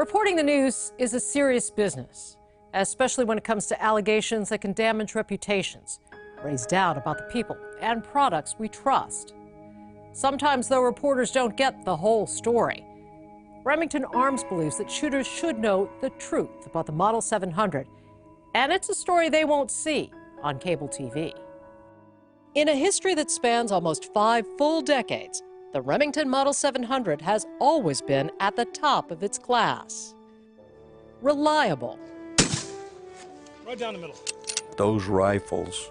Reporting the news is a serious business, especially when it comes to allegations that can damage reputations, raise doubt about the people and products we trust. Sometimes, though, reporters don't get the whole story. Remington Arms believes that shooters should know the truth about the Model 700, and it's a story they won't see on cable TV. In a history that spans almost 5 full decades, the Remington Model 700 has always been at the top of its class. Reliable. Right down the middle. Those rifles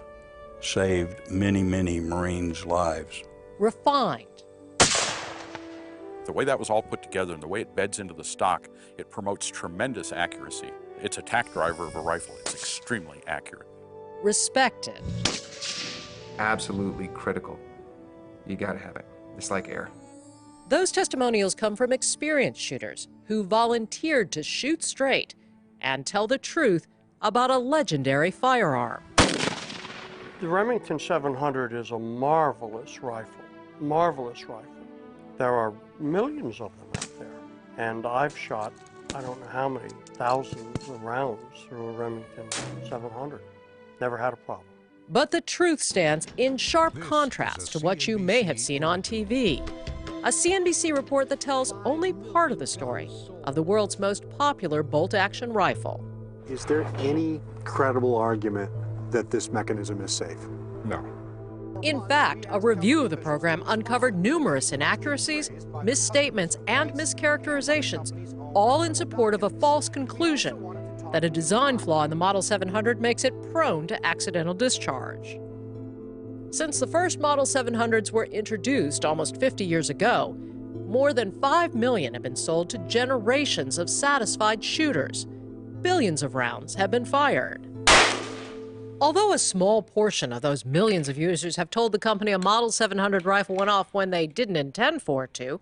saved many, many Marines' lives. Refined. The way that was all put together and the way it beds into the stock, it promotes tremendous accuracy. It's a tack driver of a rifle. It's extremely accurate. Respected. Absolutely critical. You gotta have it. It's like air. Those testimonials come from experienced shooters who volunteered to shoot straight and tell the truth about a legendary firearm. The Remington 700 is a marvelous rifle, marvelous rifle. There are millions of them out there, and I've shot I don't know how many thousands of rounds through a Remington 700. Never had a problem. But the truth stands in sharp contrast to what you may have seen on TV. A CNBC report that tells only part of the story of the world's most popular bolt-action rifle. Is there any credible argument that this mechanism is safe? No. In fact, a review of the program uncovered numerous inaccuracies, misstatements, and mischaracterizations, all in support of a false conclusion that a design flaw in the Model 700 makes it prone to accidental discharge. Since the first Model 700s were introduced almost 50 years ago, more than 5 million have been sold to generations of satisfied shooters. Billions of rounds have been fired. Although a small portion of those millions of users have told the company a Model 700 rifle went off when they didn't intend for it to,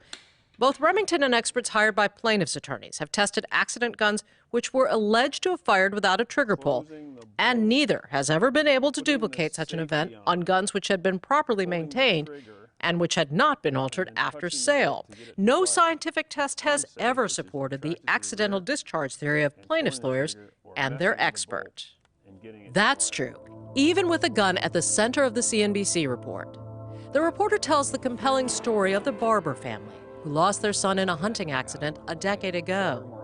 both Remington and experts hired by plaintiffs' attorneys have tested accident guns which were alleged to have fired without a trigger pull, and neither has ever been able to duplicate such an event on guns which had been properly maintained and which had not been altered after sale. No scientific test has ever supported the accidental discharge theory of plaintiffs' lawyers and their expert. That's true, even with the gun at the center of the CNBC report. The reporter tells the compelling story of the Barber family, who lost their son in a hunting accident a decade ago.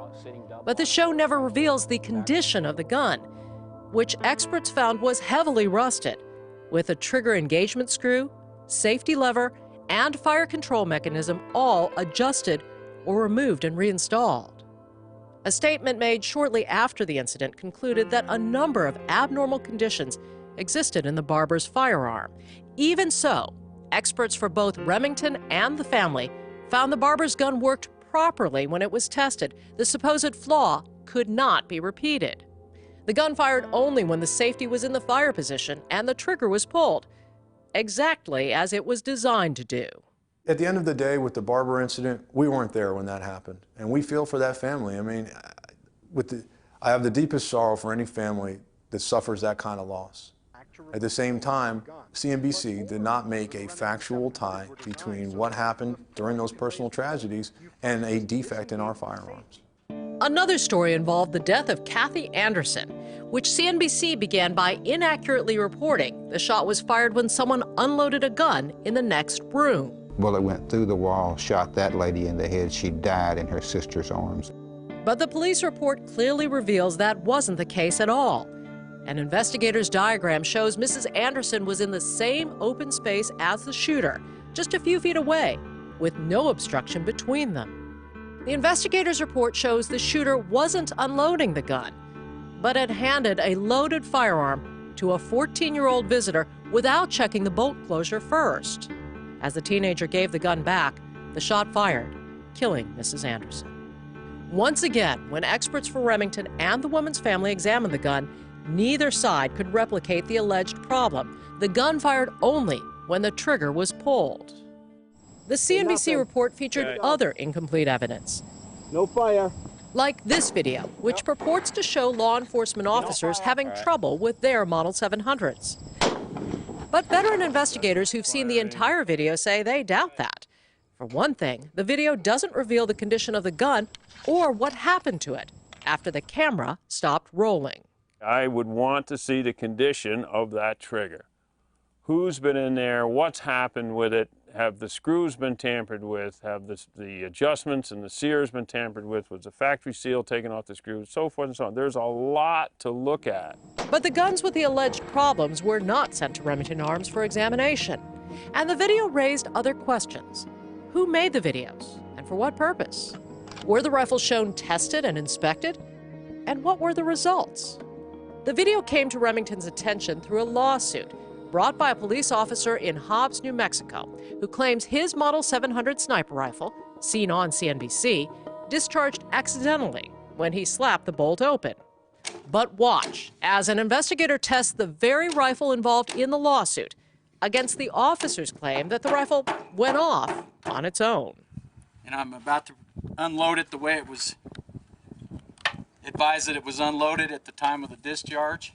But the show never reveals the condition of the gun, which experts found was heavily rusted, with a trigger engagement screw, safety lever, and fire control mechanism all adjusted or removed and reinstalled. A statement made shortly after the incident concluded that a number of abnormal conditions existed in the Barber's firearm. Even so, experts for both Remington and the family found the Barber's gun worked properly when it was tested. The supposed flaw could not be repeated. The gun fired only when the safety was in the fire position and the trigger was pulled, exactly as it was designed to do. At the end of the day, with the Barber incident, we weren't there when that happened, and we feel for that family. I mean, I have the deepest sorrow for any family that suffers that kind of loss. At the same time, CNBC did not make a factual tie between what happened during those personal tragedies and a defect in our firearms. Another story involved the death of Kathy Anderson, which CNBC began by inaccurately reporting the shot was fired when someone unloaded a gun in the next room. Bullet went through the wall, shot that lady in the head. She died in her sister's arms. But the police report clearly reveals that wasn't the case at all. An investigator's diagram shows Mrs. Anderson was in the same open space as the shooter, just a few feet away, with no obstruction between them. The investigator's report shows the shooter wasn't unloading the gun, but had handed a loaded firearm to a 14-year-old visitor without checking the bolt closure first. As the teenager gave the gun back, the shot fired, killing Mrs. Anderson. Once again, when experts for Remington and the woman's family examined the gun, neither side could replicate the alleged problem. The gun fired only when the trigger was pulled. The CNBC report featured other incomplete evidence. No fire. Like this video, which purports to show law enforcement officers having trouble with their Model 700s. But veteran investigators who've seen the entire video say they doubt that. For one thing, the video doesn't reveal the condition of the gun or what happened to it after the camera stopped rolling. I would want to see the condition of that trigger. Who's been in there? What's happened with it? Have the screws been tampered with? Have the adjustments and the sears been tampered with? Was the factory seal taken off the screws? So forth and so on. There's a lot to look at. But the guns with the alleged problems were not sent to Remington Arms for examination. And the video raised other questions. Who made the videos and for what purpose? Were the rifles shown tested and inspected? And what were the results? The video came to Remington's attention through a lawsuit brought by a police officer in Hobbs, New Mexico, who claims his Model 700 sniper rifle, seen on CNBC, discharged accidentally when he slapped the bolt open. But watch, as an investigator tests the very rifle involved in the lawsuit against the officer's claim that the rifle went off on its own. And I'm about to unload it the way it was advised that it was unloaded at the time of the discharge.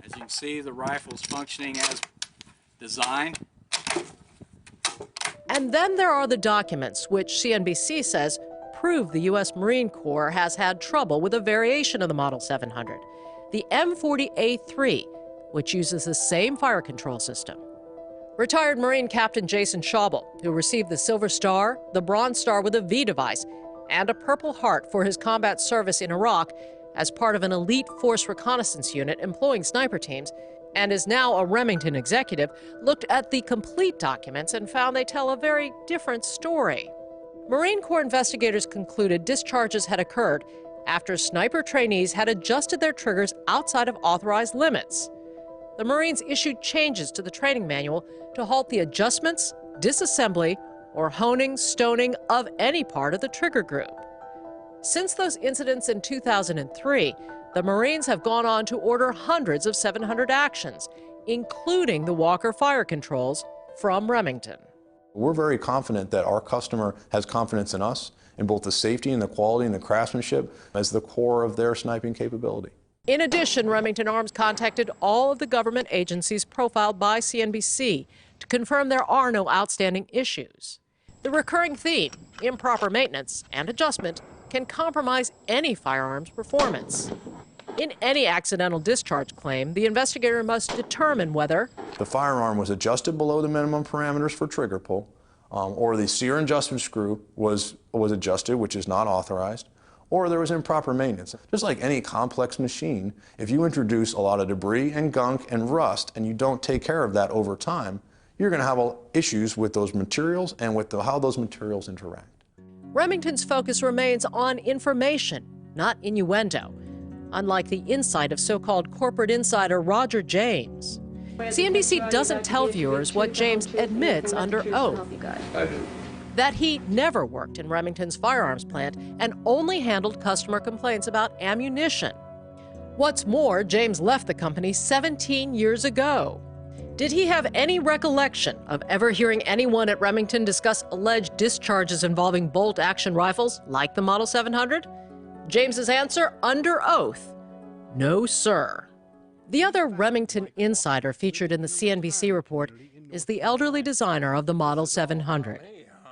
As you can see, the rifle is functioning as designed. And then there are the documents, which CNBC says prove the U.S. Marine Corps has had trouble with a variation of the Model 700, the M40A3, which uses the same fire control system. Retired Marine Captain Jason Schaubel, who received the Silver Star, the Bronze Star with a V device, and a Purple Heart for his combat service in Iraq as part of an elite force reconnaissance unit employing sniper teams, and is now a Remington executive, looked at the complete documents and found they tell a very different story. Marine Corps investigators concluded discharges had occurred after sniper trainees had adjusted their triggers outside of authorized limits. The Marines issued changes to the training manual to halt the adjustments, disassembly, or honing, stoning of any part of the trigger group. Since those incidents in 2003, the Marines have gone on to order hundreds of 700 actions, including the Walker fire controls from Remington. We're very confident that our customer has confidence in us, in both the safety and the quality and the craftsmanship as the core of their sniping capability. In addition, Remington Arms contacted all of the government agencies profiled by CNBC to confirm there are no outstanding issues. The recurring theme, improper maintenance and adjustment, can compromise any firearms performance. In any accidental discharge claim, the investigator must determine whether the firearm was adjusted below the minimum parameters for trigger pull, or the sear adjustment screw was adjusted, which is not authorized, or there was improper maintenance. Just like any complex machine, if you introduce a lot of debris and gunk and rust and you don't take care of that over time, you're going to have issues with those materials and with how those materials interact. Remington's focus remains on information, not innuendo, unlike the insight of so-called corporate insider Roger James. CNBC doesn't tell viewers what James admits under oath. That he never worked in Remington's firearms plant and only handled customer complaints about ammunition. What's more, James left the company 17 years ago. Did he have any recollection of ever hearing anyone at Remington discuss alleged discharges involving bolt-action rifles like the Model 700? James's answer, under oath, no, sir. The other Remington insider featured in the CNBC report is the elderly designer of the Model 700.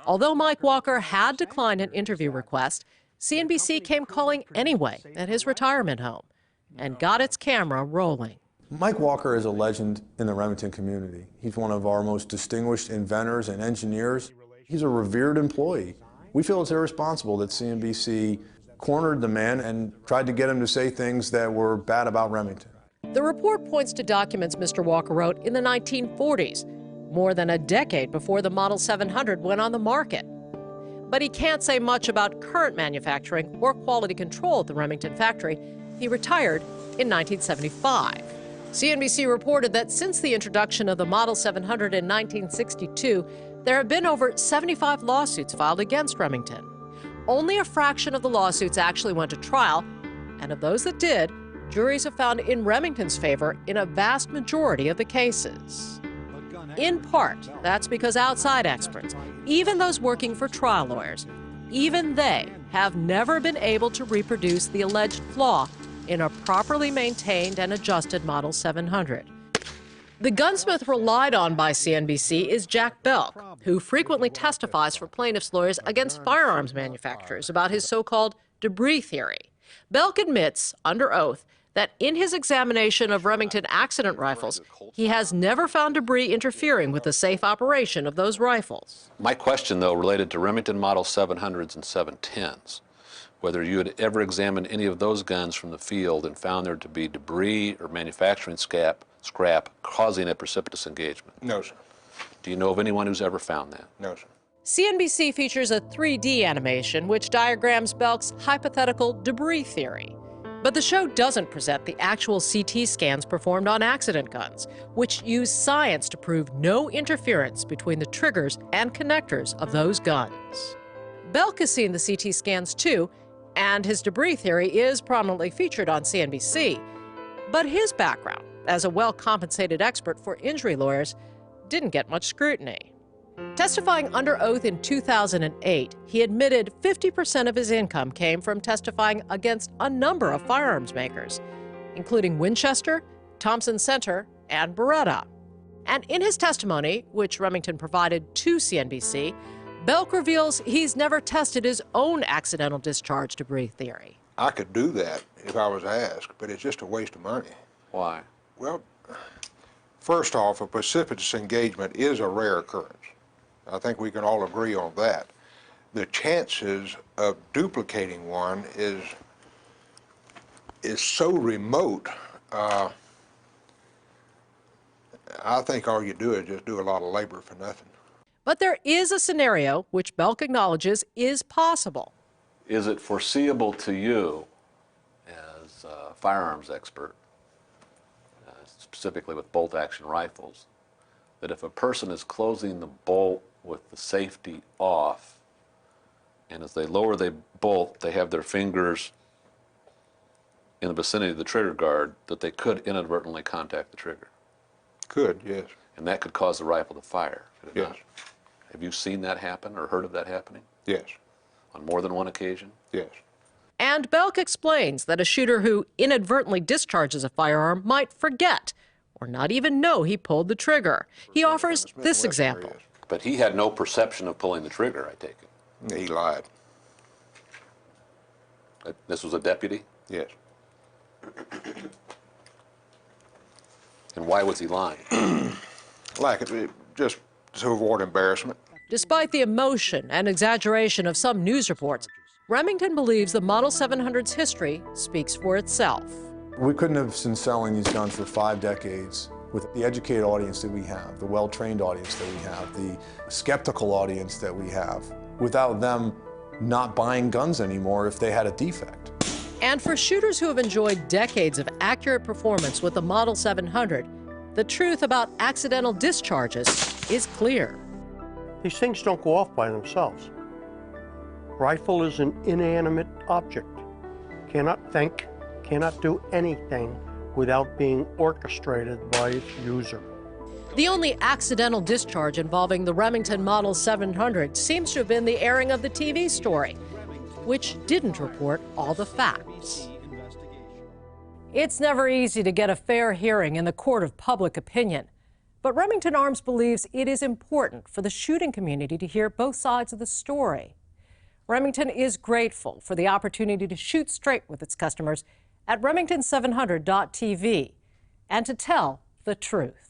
Although Mike Walker had declined an interview request, CNBC came calling anyway at his retirement home and got its camera rolling. Mike Walker is a legend in the Remington community. He's one of our most distinguished inventors and engineers. He's a revered employee. We feel it's irresponsible that CNBC cornered the man and tried to get him to say things that were bad about Remington. The report points to documents Mr. Walker wrote in the 1940s, more than a decade before the Model 700 went on the market. But he can't say much about current manufacturing or quality control at the Remington factory. He retired in 1975. CNBC reported that since the introduction of the Model 700 in 1962, there have been over 75 lawsuits filed against Remington. Only a fraction of the lawsuits actually went to trial, and of those that did, juries have found in Remington's favor in a vast majority of the cases. In part, that's because outside experts, even those working for trial lawyers, even they have never been able to reproduce the alleged flaw in a properly maintained and adjusted Model 700. The gunsmith relied on by CNBC is Jack Belk, who frequently testifies for plaintiffs' lawyers against firearms manufacturers about his so-called debris theory. Belk admits, under oath, that in his examination of Remington accident rifles, he has never found debris interfering with the safe operation of those rifles. My question, though, related to Remington Model 700s and 710s, whether you had ever examined any of those guns from the field and found there to be debris or manufacturing scrap causing a precipitous engagement. No, sir. Do you know of anyone who's ever found that? No, sir. CNBC features a 3D animation which diagrams Belk's hypothetical debris theory. But the show doesn't present the actual CT scans performed on accident guns, which use science to prove no interference between the triggers and connectors of those guns. Belk has seen the CT scans too, and his debris theory is prominently featured on CNBC. But his background as a well-compensated expert for injury lawyers didn't get much scrutiny. Testifying under oath in 2008, he admitted 50% of his income came from testifying against a number of firearms makers, including Winchester, Thompson Center, and Beretta. And in his testimony, which Remington provided to CNBC, Belk reveals he's never tested his own accidental discharge debris theory. I could do that if I was asked, but it's just a waste of money. Why? Well, first off, a precipitous engagement is a rare occurrence. I think we can all agree on that. The chances of duplicating one is so remote. I think all you do is just do a lot of labor for nothing. But there is a scenario which Belk acknowledges is possible. Is it foreseeable to you, as a firearms expert, specifically with bolt-action rifles, that if a person is closing the bolt with the safety off, and as they lower the bolt, they have their fingers in the vicinity of the trigger guard, that they could inadvertently contact the trigger? Could, yes. And that could cause the rifle to fire? Yes. Have you seen that happen or heard of that happening? Yes. On more than one occasion? Yes. And Belk explains that a shooter who inadvertently discharges a firearm might forget or not even know he pulled the trigger. He offers this example. But he had no perception of pulling the trigger, I take it. He lied. This was a deputy? Yes. And why was he lying? Just to avoid embarrassment. Despite the emotion and exaggeration of some news reports, Remington believes the Model 700's history speaks for itself. We couldn't have been selling these guns for 5 decades with the educated audience that we have, the well-trained audience that we have, the skeptical audience that we have, without them not buying guns anymore if they had a defect. And for shooters who have enjoyed decades of accurate performance with the Model 700, the truth about accidental discharges is clear. These things don't go off by themselves. Rifle is an inanimate object. Cannot think, cannot do anything without being orchestrated by its user. The only accidental discharge involving the Remington Model 700 seems to have been the airing of the TV story, which didn't report all the facts. It's never easy to get a fair hearing in the court of public opinion, but Remington Arms believes it is important for the shooting community to hear both sides of the story. Remington is grateful for the opportunity to shoot straight with its customers at Remington700.tv and to tell the truth.